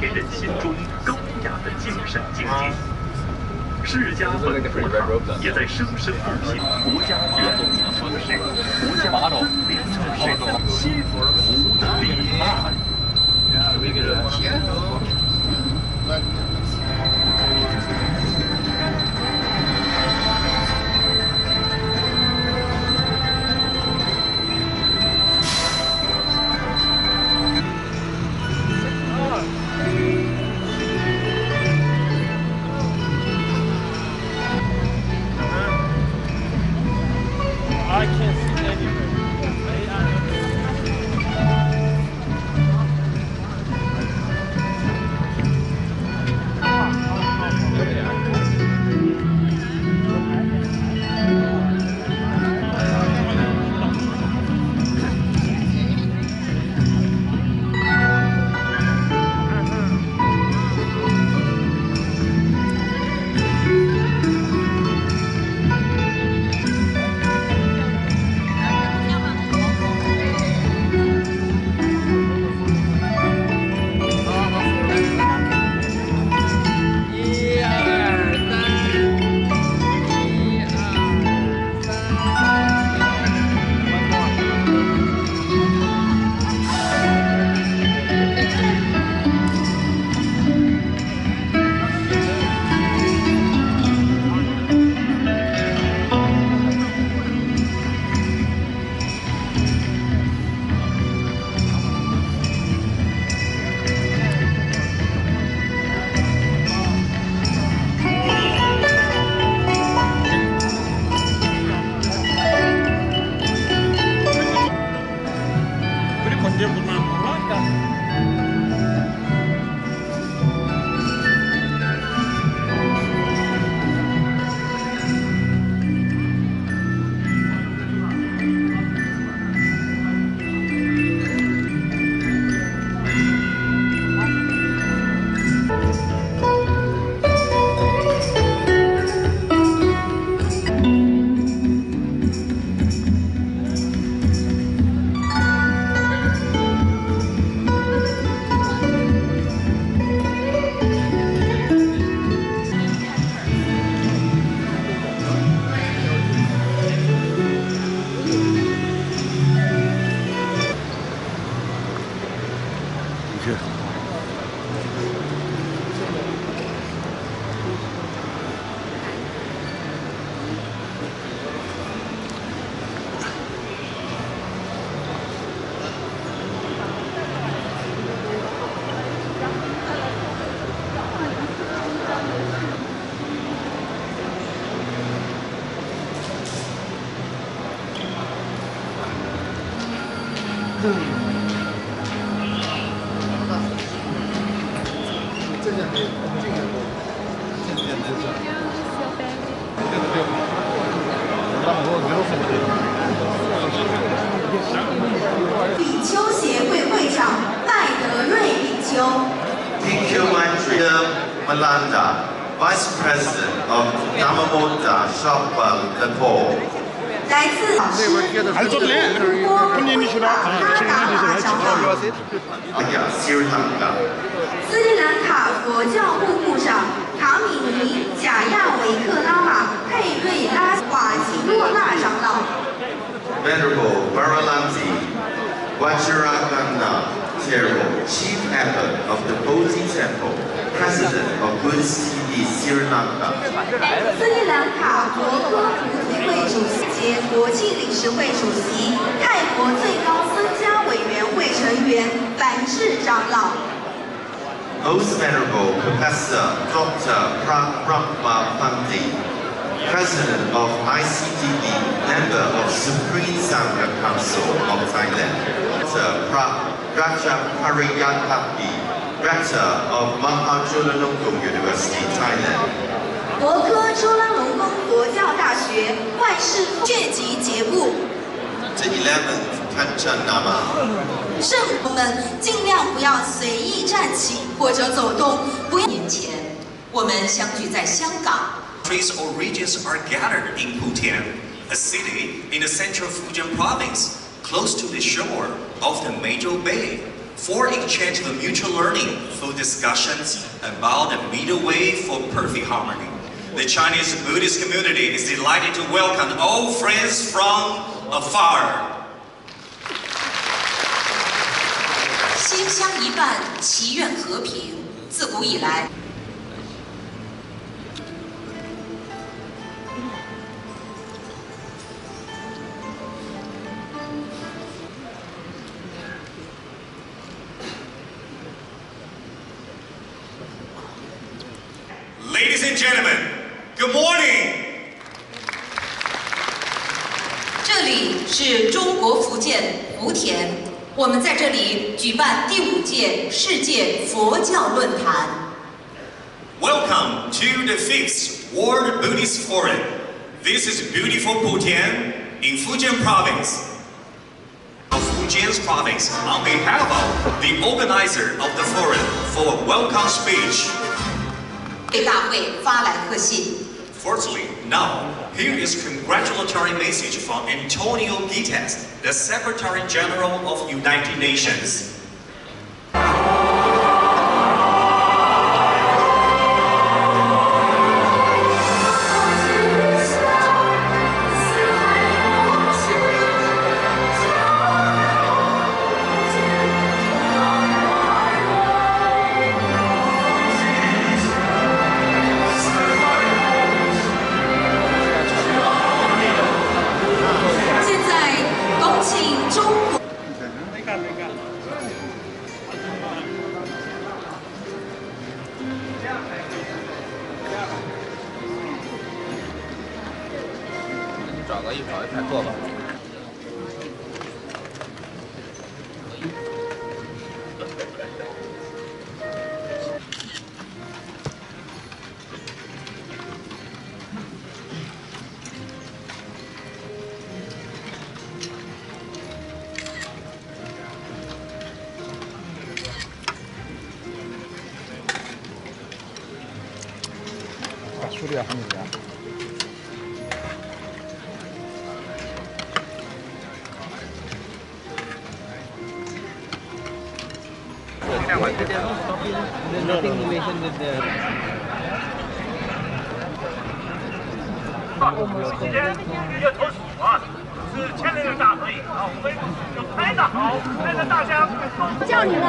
田人心中高雅的精神境界。世家本国堂也在生生不息国家元明城市、国家森林城市、西湖的里岸。 I can't see anywhere.比丘协会会长麦德瑞比丘。PQ Mantrida Malanda, Vice President of Dhammamoda Shopwell Nepal. 来自老师Sri Lanka. 斯里兰卡佛教部部长卡米尼贾亚维克拉玛佩瑞拉瓦吉洛纳长老。 Venerable Baralanti Vajrakanna Thero, Chief Abbot of the Bodhi Temple, President of Buddhist TV Sri Lanka. 斯里兰卡国科菩提会主席兼国际理事会主席，泰国最高僧伽委员会成员梵志长老。 Most Venerable Professor Dr. Brahma Pandi, President of ICTV, Member of Supreme Sangha Council of Thailand. Dr. Rajappariyakapi, Rector of Mahachulalongkorn University, Thailand. 国科朱拉隆功佛教大学外事卷籍节部。 The 11th Kanchanama. 圣徒们尽量不要随意站起或者走动，不要。年前，我们相聚在香港。 Countries or regions are gathered in Putian, a city in the central Fujian province, close to the shore of the major bay. for exchange of mutual learning through discussions about the middle way for perfect harmony. The Chinese Buddhist community is delighted to welcome all friends from afar. 心相一伴，祈愿和平。自古以来。 Ladies and gentlemen, good morning. 这里是中国福建莆田，我们在这里举办第5届世界佛教论坛。Welcome to the 5th World Buddhist Forum. This is beautiful Putian in Fujian Province. Of Fujian's province, on behalf of the organizer of the forum, for a welcome speech. 对大会发来贺信。 Firstly, now, here is congratulatory message from Antonio Guterres, the Secretary General of United Nations. 找个一跑一排坐吧。处理很简单。 时间要投10万，是签了个大合影啊，我们要拍得好，拍得大家叫你了。